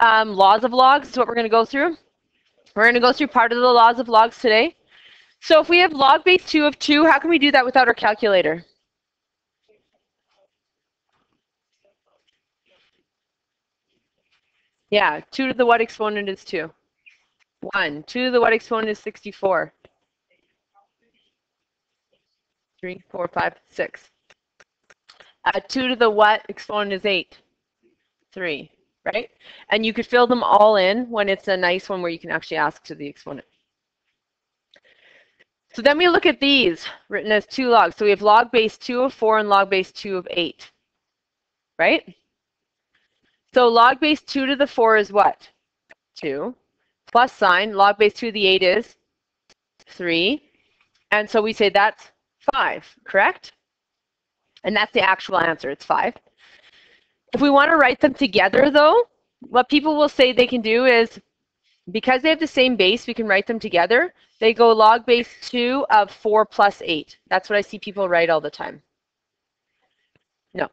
laws of logs is what we're going to go through. We're going to go through part of the laws of logs today. So if we have log base 2 of 2, how can we do that without our calculator? Yeah, 2 to the what exponent is 2? 1. 2 to the what exponent is 64? 3, 4, 5, 6. 2 to the what exponent is 8? 3, right? And you could fill them all in when it's a nice one where you can actually ask to the exponent. So then we look at these written as 2 logs. So we have log base 2 of 4 and log base 2 of 8, right? So log base 2 to the 4 is what? 2. Plus sign, log base 2 to the 8 is 3. And so we say that's 5, correct? And that's the actual answer, it's 5. If we want to write them together, though, what people will say they can do is, because they have the same base, we can write them together. They go log base 2 of 4 plus 8. That's what I see people write all the time. No.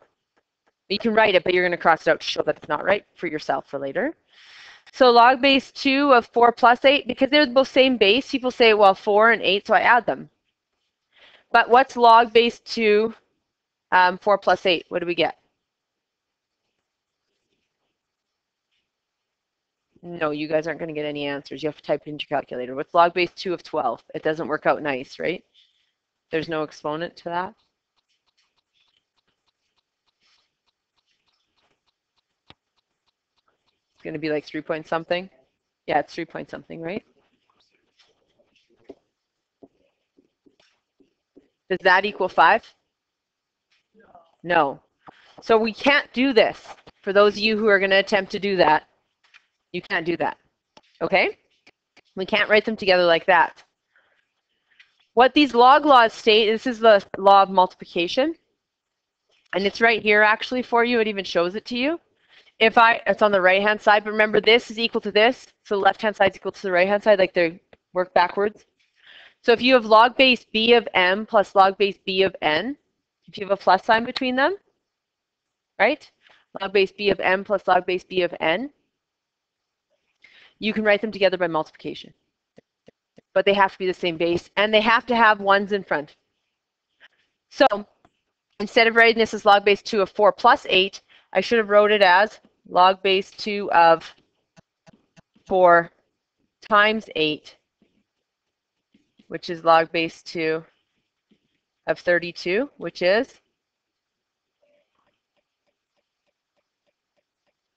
You can write it, but you're going to cross it out to show that it's not right for yourself for later. So log base 2 of 4 plus 8, because they're both same base, people say, well, 4 and 8, so I add them. But what's log base 2, 4 plus 8? What do we get? No, you guys aren't going to get any answers. You have to type it into your calculator. What's log base 2 of 12? It doesn't work out nice, right? There's no exponent to that. It's going to be like 3 point something. Yeah, it's 3 point something, right? Does that equal 5? No. So we can't do this. For those of you who are going to attempt to do that, you can't do that. Okay? We can't write them together like that. What these log laws state, this is the law of multiplication. And it's right here actually for you. It even shows it to you. It's on the right-hand side, but remember this is equal to this. So the left-hand side is equal to the right-hand side, like they work backwards. So if you have log base b of m plus log base b of n, if you have a plus sign between them, right? Log base b of m plus log base b of n, you can write them together by multiplication. But they have to be the same base, and they have to have ones in front. So instead of writing this as log base 2 of 4 plus 8, I should have wrote it as log base 2 of 4 times 8, which is log base 2 of 32, which is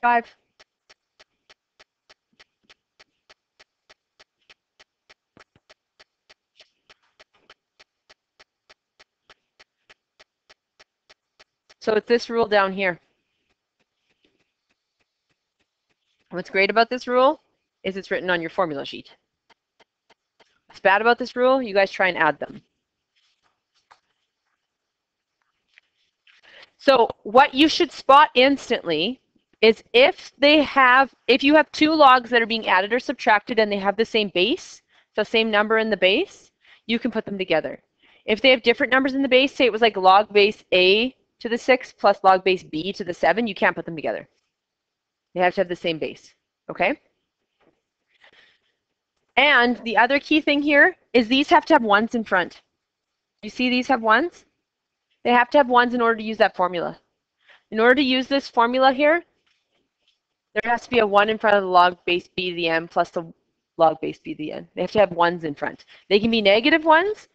5. So it's this rule down here. What's great about this rule is it's written on your formula sheet. What's bad about this rule? You guys try and add them. So what you should spot instantly is if you have 2 logs that are being added or subtracted and they have the same base, so same number in the base, you can put them together. If they have different numbers in the base, say it was like log base a to the 6 plus log base b to the 7, you can't put them together. They have to have the same base, okay? And the other key thing here is these have to have ones in front. You see these have ones? They have to have ones in order to use that formula. In order to use this formula here, there has to be a 1 in front of the log base b to the m plus the log base b to the n. They have to have ones in front. They can be negative ones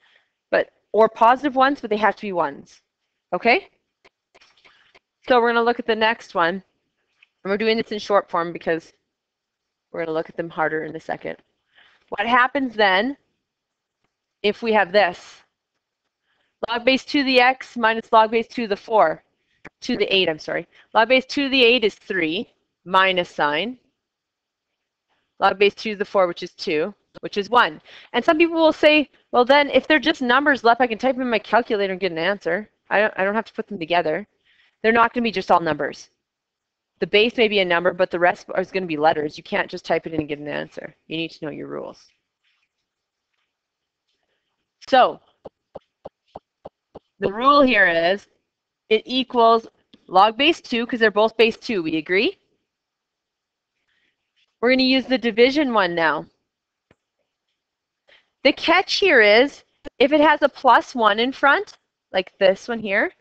or positive ones, but they have to be ones. Okay? So we're going to look at the next one. And we're doing this in short form because we're going to look at them harder in a second. What happens then if we have this? Log base 2 to the x minus log base 2 to the 4. 2 to the 8, I'm sorry. Log base 2 to the 8 is 3 minus sign. Log base 2 to the 4, which is 2, which is 1. And some people will say, well, then if they're just numbers left, I can type them in my calculator and get an answer. I don't have to put them together. They're not going to be just all numbers. The base may be a number, but the rest is going to be letters. You can't just type it in and get an answer. You need to know your rules. So the rule here is it equals log base 2, because they're both base 2. We agree? We're going to use the division one now. The catch here is, if it has a +1 in front, like this one here,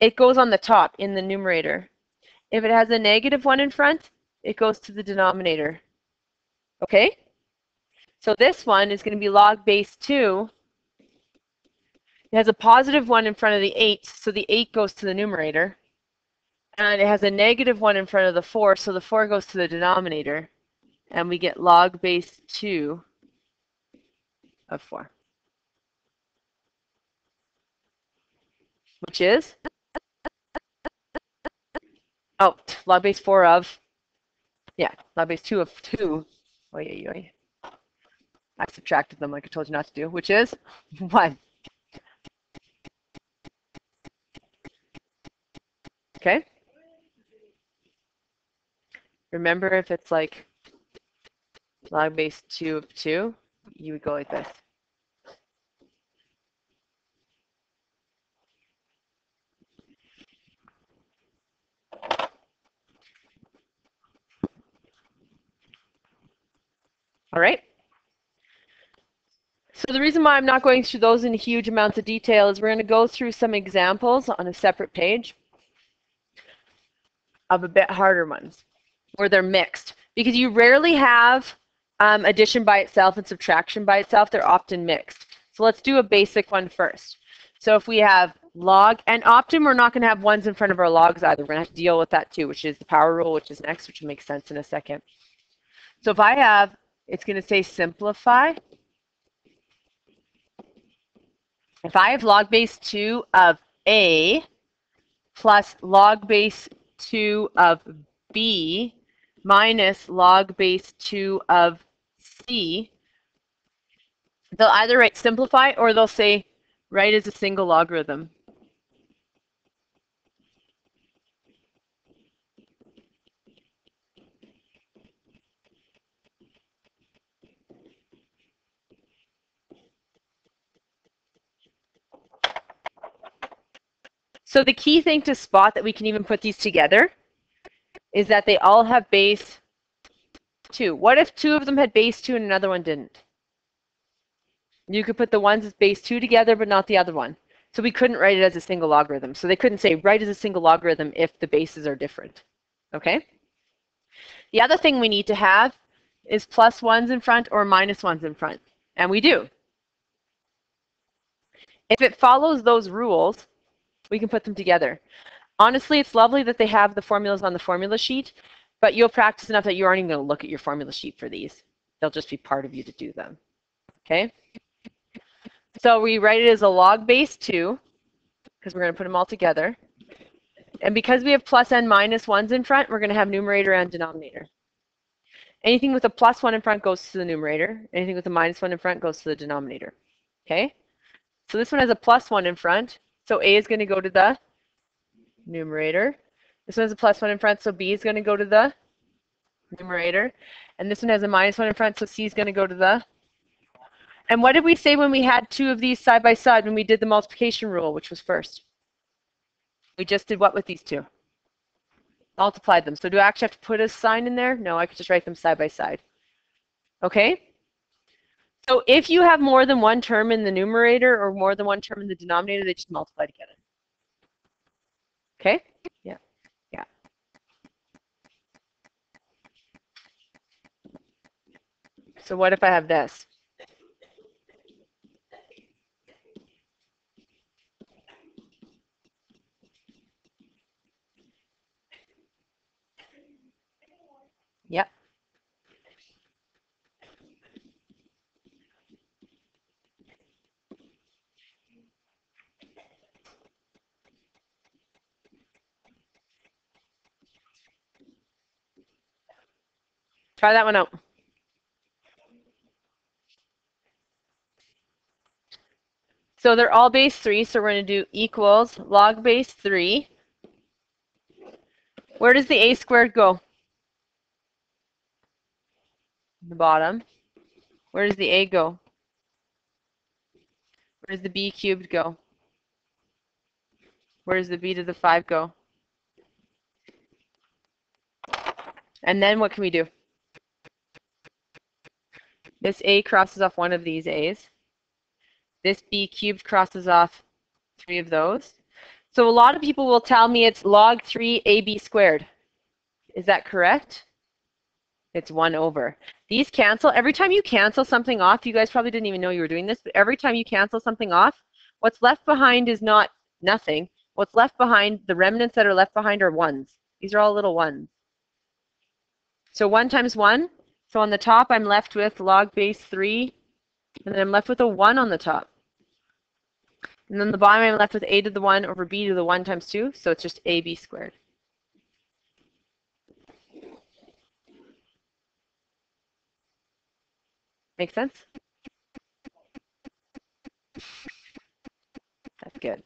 it goes on the top in the numerator. If it has a -1 in front, it goes to the denominator. Okay? So this one is going to be log base 2. It has a +1 in front of the 8, so the 8 goes to the numerator. And it has a -1 in front of the 4, so the 4 goes to the denominator. And we get log base 2 of 4. Which is? Oh, log base 4 of, yeah, log base 2 of 2. Oy. I subtracted them like I told you not to do, which is 1. Okay? Remember, if it's like log base 2 of 2, you would go like this. All right? So the reason why I'm not going through those in huge amounts of detail is we're going to go through some examples on a separate page of a bit harder ones where they're mixed, because you rarely have addition by itself and subtraction by itself. They're often mixed. So let's do a basic one first. So if we have log, and often we're not going to have ones in front of our logs either. We're going to have to deal with that too, which is the power rule, which is next, which will make sense in a second. So if I have, it's going to say simplify. If I have log base 2 of A plus log base 2 of B minus log base 2 of C, they'll either write simplify or they'll say write as a single logarithm. So the key thing to spot that we can even put these together is that they all have base 2. What if 2 of them had base 2 and another one didn't? You could put the ones as base 2 together, but not the other one. So we couldn't write it as a single logarithm. So they couldn't say write as a single logarithm if the bases are different. Okay? The other thing we need to have is +1s in front or -1s in front. And we do. If it follows those rules, we can put them together. Honestly, it's lovely that they have the formulas on the formula sheet, but you'll practice enough that you aren't even going to look at your formula sheet for these. They'll just be part of you to do them. Okay? So we write it as a log base 2, because we're going to put them all together. And because we have plus and minus 1s in front, we're going to have numerator and denominator. Anything with a +1 in front goes to the numerator. Anything with a -1 in front goes to the denominator. Okay? So this one has a +1 in front, so A is going to go to the numerator. This one has a +1 in front, so B is going to go to the numerator. And this one has a -1 in front, so C is going to go to the... And what did we say when we had 2 of these side by side when we did the multiplication rule, which was first? We just did what with these 2? Multiplied them. So do I actually have to put a sign in there? No, I could just write them side by side. Okay? So if you have more than one term in the numerator or more than one term in the denominator, they just multiply together. Okay? Yeah. Yeah. So what if I have this? Yep. Try that one out. So they're all base 3, so we're going to do equals log base 3. Where does the a squared go? The bottom. Where does the a go? Where does the b cubed go? Where does the b to the 5 go? And then what can we do? This a crosses off one of these a's. This b cubed crosses off 3 of those. So a lot of people will tell me it's log 3 ab squared. Is that correct? It's 1 over. These cancel. Every time you cancel something off, you guys probably didn't even know you were doing this, but every time you cancel something off, what's left behind is not nothing. What's left behind, the remnants that are left behind are 1s. These are all little 1s. So 1 times 1. So on the top, I'm left with log base 3, and then I'm left with a 1 on the top. And then the bottom, I'm left with a to the 1 over b to the 1 times 2, so it's just ab squared. Make sense? That's good.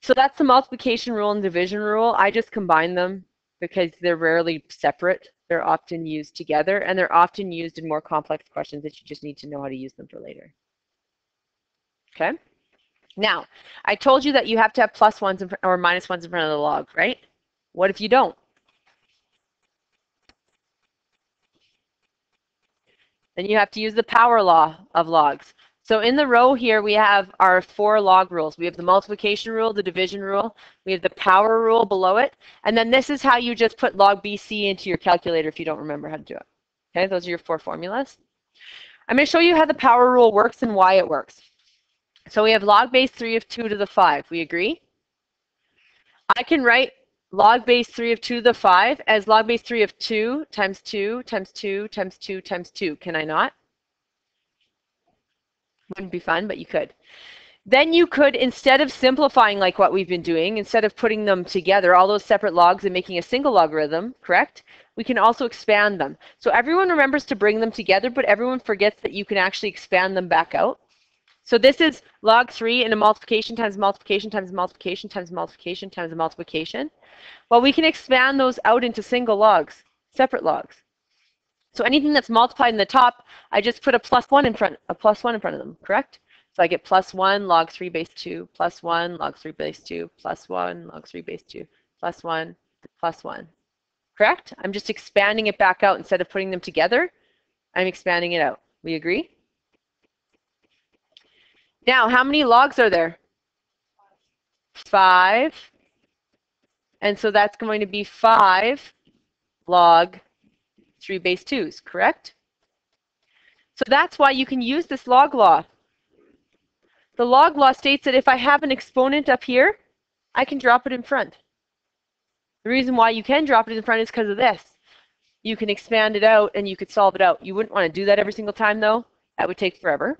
So that's the multiplication rule and division rule. I just combine them because they're rarely separate. They're often used together, and they're often used in more complex questions that you just need to know how to use them for later. Okay? Now, I told you that you have to have plus 1s or minus 1s in front of the log, right? What if you don't? Then you have to use the power law of logs. So in the row here, we have our 4 log rules. We have the multiplication rule, the division rule, we have the power rule below it, and then this is how you just put log BC into your calculator if you don't remember how to do it. Okay, those are your 4 formulas. I'm going to show you how the power rule works and why it works. So we have log base 3 of 2 to the 5. We agree? I can write log base 3 of 2 to the 5 as log base 3 of 2 times 2 times 2 times 2 times 2. Can I not? Wouldn't be fun, but you could. Then you could, instead of simplifying like what we've been doing, instead of putting them together, all those separate logs and making a single logarithm, correct? We can also expand them. So everyone remembers to bring them together, but everyone forgets that you can actually expand them back out. So this is log 3 and a multiplication times multiplication times multiplication times multiplication times multiplication. Well, we can expand those out into single logs, separate logs. So anything that's multiplied in the top, I just put a plus 1 in front of them, correct? So I get plus 1 log 3 base 2, plus 1 log 3 base 2, plus 1 log 3 base 2, plus 1, plus 1. Correct? I'm just expanding it back out instead of putting them together. I'm expanding it out. We agree? Now, how many logs are there? 5. And so that's going to be 5 log 3 base 2s, correct? So that's why you can use this log law. The log law states that if I have an exponent up here, I can drop it in front. The reason why you can drop it in front is because of this. You can expand it out and you could solve it out. You wouldn't want to do that every single time though. That would take forever.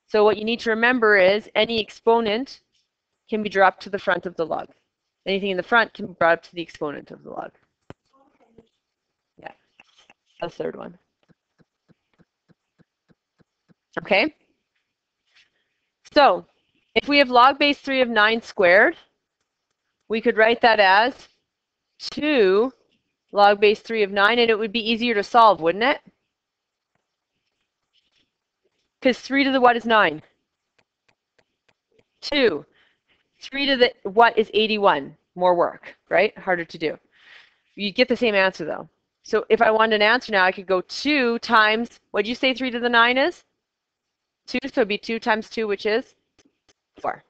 So what you need to remember is any exponent can be dropped to the front of the log. Anything in the front can be brought up to the exponent of the log. Yeah, the third one. Okay. So if we have log base 3 of 9 squared, we could write that as 2 log base 3 of 9, and it would be easier to solve, wouldn't it? Because 3 to the what is 9? 2. 3 to the what is 81? More work, right? Harder to do. You get the same answer though. So if I wanted an answer now, I could go 2 times, what did you say 3 to the 9 is? 2, so it'd be 2 times 2, which is 4.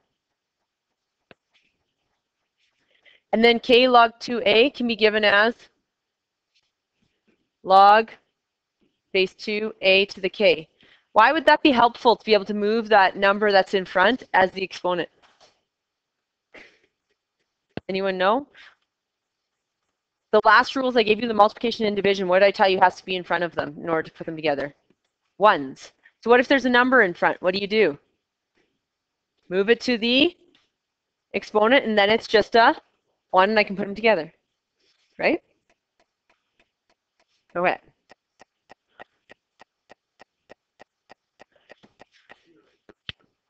And then k log 2a can be given as log base 2a to the k. Why would that be helpful to be able to move that number that's in front as the exponent? Anyone know? The last rules I gave you, the multiplication and division, what did I tell you has to be in front of them in order to put them together? 1s. So what if there's a number in front? What do? Move it to the exponent, and then it's just a 1, and I can put them together, right? Okay.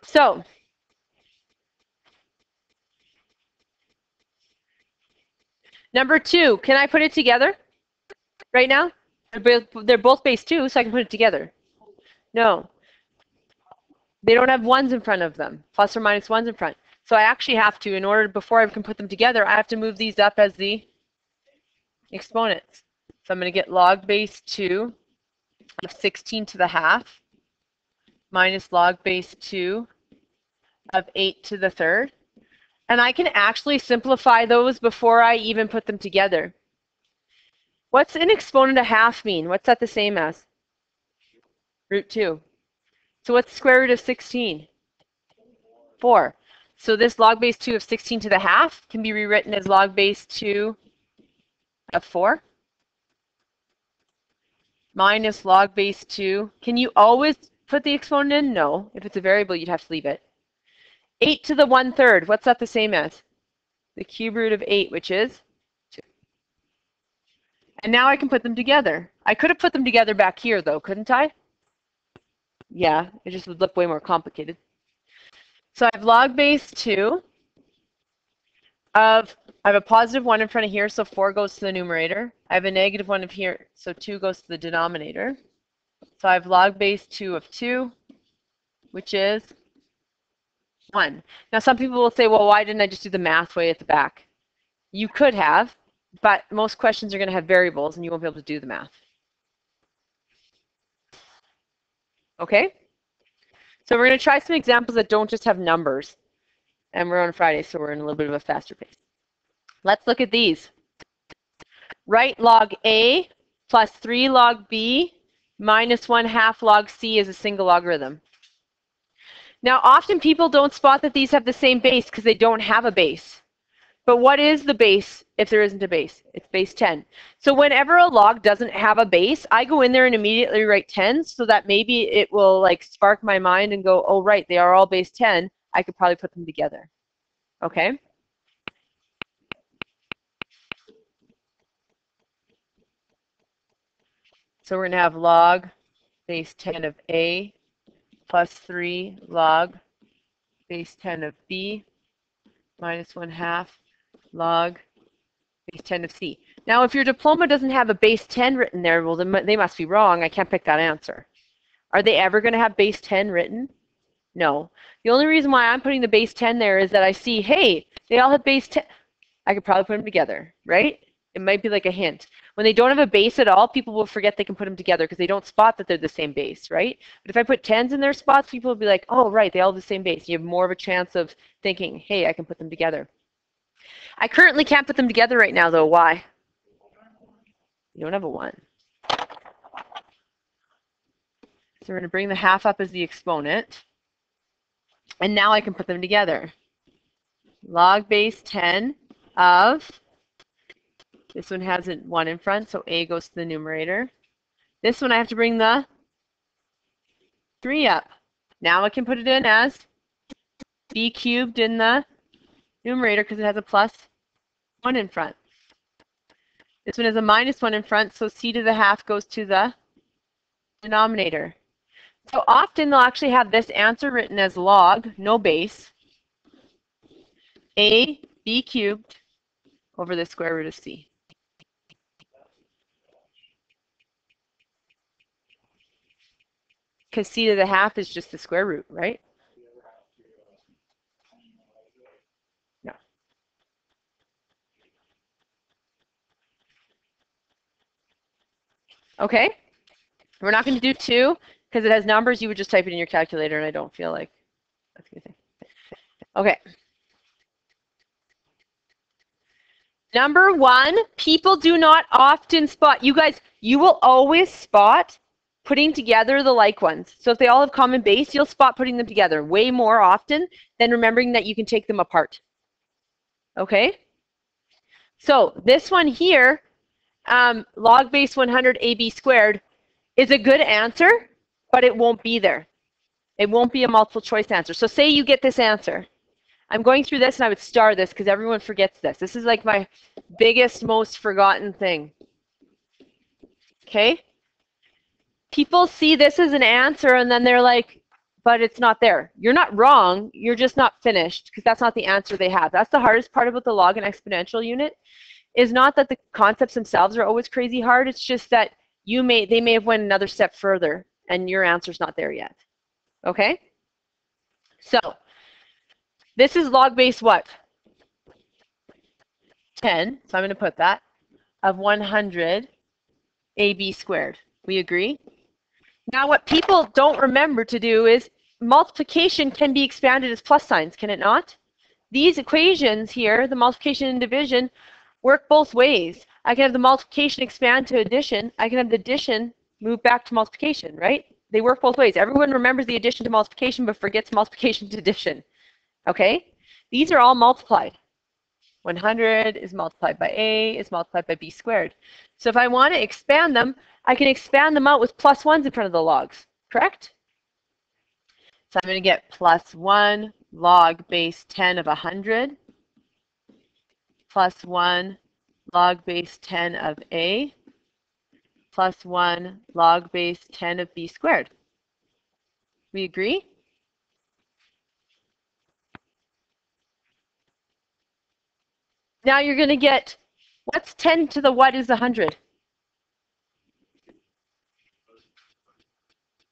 So number 2, can I put it together right now? They're both base 2, so I can put it together. No. They don't have 1s in front of them, plus or minus 1s in front. So I actually have to, in order, before I can put them together, I have to move these up as the exponents. So I'm going to get log base 2 of 16 to the half minus log base 2 of 8 to the third. And I can actually simplify those before I even put them together. What's an exponent of half mean? What's that the same as? Root 2. So what's the square root of 16? 4. So this log base 2 of 16 to the half can be rewritten as log base 2 of 4 minus log base 2. Can you always put the exponent in? No. If it's a variable, you'd have to leave it. 8 to the 1/3. What's that the same as? The cube root of 8, which is 2. And now I can put them together. I could have put them together back here, though, couldn't I? Yeah, it just would look way more complicated. So I have log base 2 of, I have a positive 1 in front of here, so 4 goes to the numerator. I have a negative 1 of here, so 2 goes to the denominator. So I have log base 2 of 2, which is 1. Now some people will say, well, why didn't I just do the math way at the back? You could have, but most questions are going to have variables and you won't be able to do the math. Okay? So we're going to try some examples that don't just have numbers. And we're on Friday, so we're in a little bit of a faster pace. Let's look at these. Write log A plus 3 log B minus 1/2 log C is a single logarithm. Now, often people don't spot that these have the same base because they don't have a base. But what is the base if there isn't a base? It's base 10. So whenever a log doesn't have a base, I go in there and immediately write 10 so that maybe it will like spark my mind and go, oh, right, they are all base 10. I could probably put them together. Okay? So we're going to have log base 10 of A plus 3 log base 10 of B minus 1/2 log base 10 of C. Now, if your diploma doesn't have a base 10 written there, well, then they must be wrong. I can't pick that answer. Are they ever going to have base 10 written? No. The only reason why I'm putting the base 10 there is that I see, hey, they all have base 10. I could probably put them together, right? It might be like a hint. When they don't have a base at all, people will forget they can put them together because they don't spot that they're the same base, right? But if I put 10s in their spots, people will be like, oh, right, they all have the same base. You have more of a chance of thinking, hey, I can put them together. I currently can't put them together right now, though. Why? You don't have a 1. So we're going to bring the half up as the exponent. And now I can put them together. Log base 10 of, this one has a 1 in front, so A goes to the numerator. This one I have to bring the 3 up. Now I can put it in as B cubed in the numerator because it has a plus 1 in front. This one has a minus 1 in front, so C to the half goes to the denominator. So often they'll actually have this answer written as log, no base, A B cubed over the square root of C. Because C to the half is just the square root, right? No. Okay. We're not going to do 2 because it has numbers. You would just type it in your calculator, and I don't feel like that's a good thing. Okay. Number 1, people do not often spot. You guys, you will always spot putting together the like ones. So if they all have common base, you'll spot putting them together way more often than remembering that you can take them apart. Okay? So this one here, log base 100 AB squared, is a good answer, but it won't be there. It won't be a multiple choice answer. So say you get this answer. I'm going through this and I would star this because everyone forgets this. This is like my biggest, most forgotten thing. Okay? People see this as an answer and then they're like, but it's not there. You're not wrong. You're just not finished because that's not the answer they have. That's the hardest part about the log and exponential unit is not that the concepts themselves are always crazy hard. It's just that they may have went another step further and your answer's not there yet. Okay? So this is log base what? 10. So I'm going to put that of 100 AB squared. We agree? Now what people don't remember to do is multiplication can be expanded as plus signs, can it not? These equations here, the multiplication and division, work both ways. I can have the multiplication expand to addition. I can have the addition move back to multiplication, right? They work both ways. Everyone remembers the addition to multiplication but forgets multiplication to addition. Okay? These are all multiplied. 100 is multiplied by A is multiplied by B squared. So if I want to expand them, I can expand them out with plus 1s in front of the logs, correct? So I'm going to get plus 1 log base 10 of 100 plus 1 log base 10 of A plus 1 log base 10 of B squared. We agree? Now you're going to get, what's 10 to the what is 100?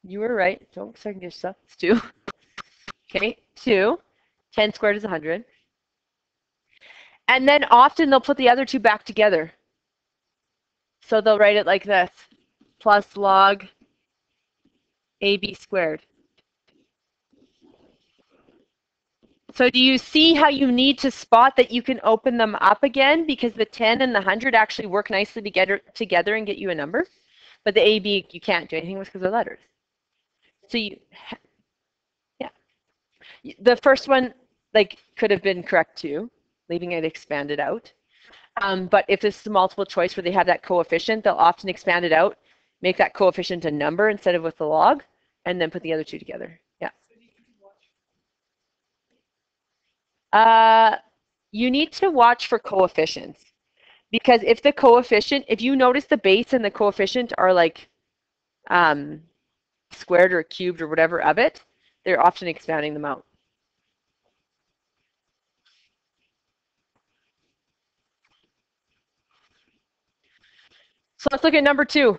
You were right. Don't second guess yourself. It's 2. Okay, 2. 10 squared is 100. And then often they'll put the other two back together. So they'll write it like this. Plus log AB squared. So do you see how you need to spot that you can open them up again? Because the 10 and the 100 actually work nicely together and get you a number. But the AB, you can't do anything with because they're letters. So you, yeah. The first one, like, could have been correct too, leaving it expanded out. But if this is a multiple choice where they have that coefficient, they'll often expand it out, make that coefficient a number instead of with the log, and then put the other two together. Yeah. You need to watch for coefficients. Because if the coefficient, if you notice the base and the coefficient are like squared or cubed or whatever of it, they're often expanding them out. So let's look at number 2.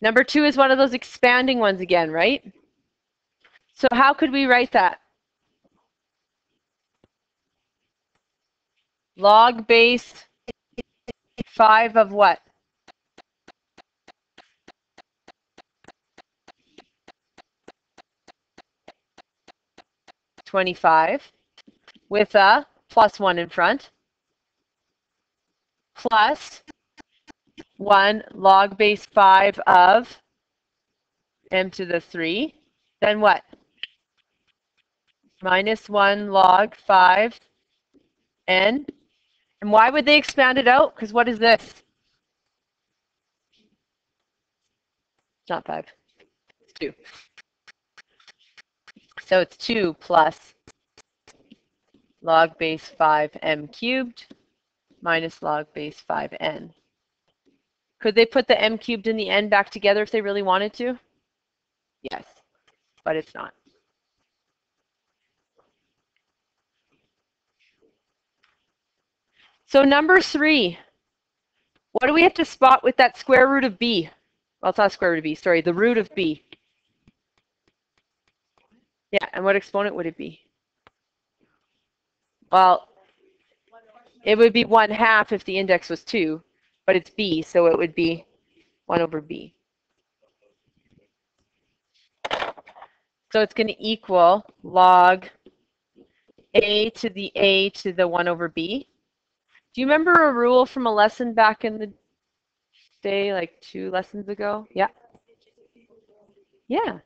Number 2 is one of those expanding ones again, right? So how could we write that? Log base 5 of what? $25 with a plus 1 in front plus 1 log base 5 of m to the 3. Then what? Minus 1 log 5 n. And why would they expand it out? Because what is this? It's not 5. It's 2. So it's 2 plus log base 5 m cubed minus log base 5n. Could they put the m cubed and the n back together if they really wanted to? Yes, but it's not. So number 3, what do we have to spot with that square root of b? Well, it's not square root of b, sorry, the root of b. Yeah, and what exponent would it be? Well, it would be 1/2 if the index was 2, but it's b, so it would be 1 over b. So it's going to equal log a to the 1 over b. Do you remember a rule from a lesson back in the day, like 2 lessons ago? Yeah. Yeah.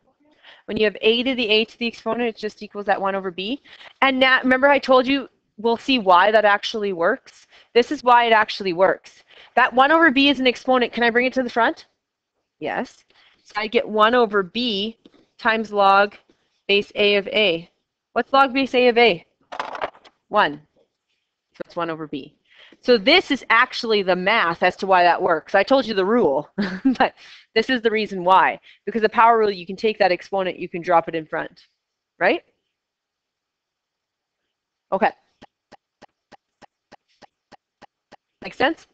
When you have a to the exponent, it just equals that 1 over b. And now, remember I told you, we'll see why that actually works. This is why it actually works. That 1 over b is an exponent. Can I bring it to the front? Yes. So I get 1 over b times log base a of a. What's log base a of a? 1. So it's 1 over b. So this is actually the math as to why that works. I told you the rule, but this is the reason why. Because the power rule, you can take that exponent, you can drop it in front, right? Okay. Make sense?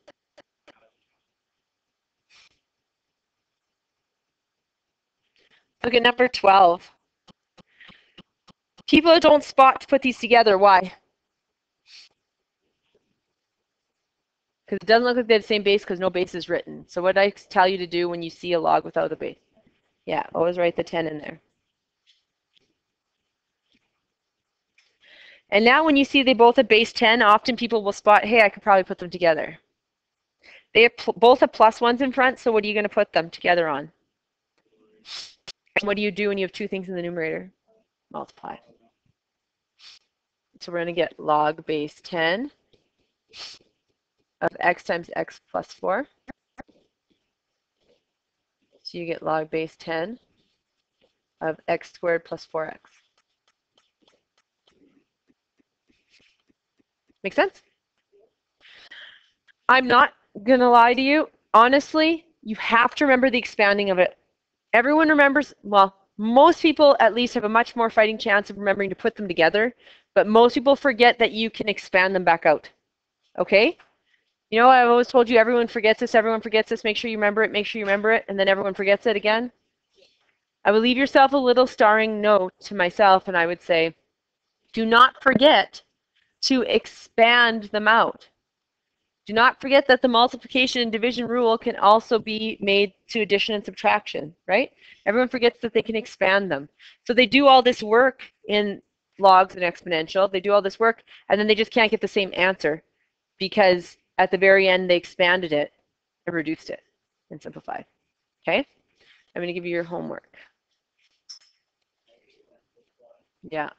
Look at number 12. People don't spot to put these together. Why? Because it doesn't look like they have the same base because no base is written. So what I tell you to do when you see a log without a base? Yeah, always write the 10 in there. And now when you see they both have base 10, often people will spot, hey, I could probably put them together. They have both have plus ones in front, so what are you going to put them together on? And what do you do when you have two things in the numerator? Multiply. So we're going to get log base 10 of x times x plus 4. So you get log base 10 of x squared plus 4x. Make sense? I'm not going to lie to you. Honestly, you have to remember the expanding of it. Everyone remembers, well, most people at least have a much more fighting chance of remembering to put them together, but most people forget that you can expand them back out. Okay? You know, I've always told you everyone forgets this, make sure you remember it, and then everyone forgets it again. I would leave yourself a little starring note to myself, and I would say, do not forget to expand them out. Do not forget that the multiplication and division rule can also be made to addition and subtraction, right? Everyone forgets that they can expand them. So they do all this work in logs and exponential. They do all this work, and then they just can't get the same answer because at the very end they expanded it and reduced it and simplified. Okay? I'm going to give you your homework. Yeah.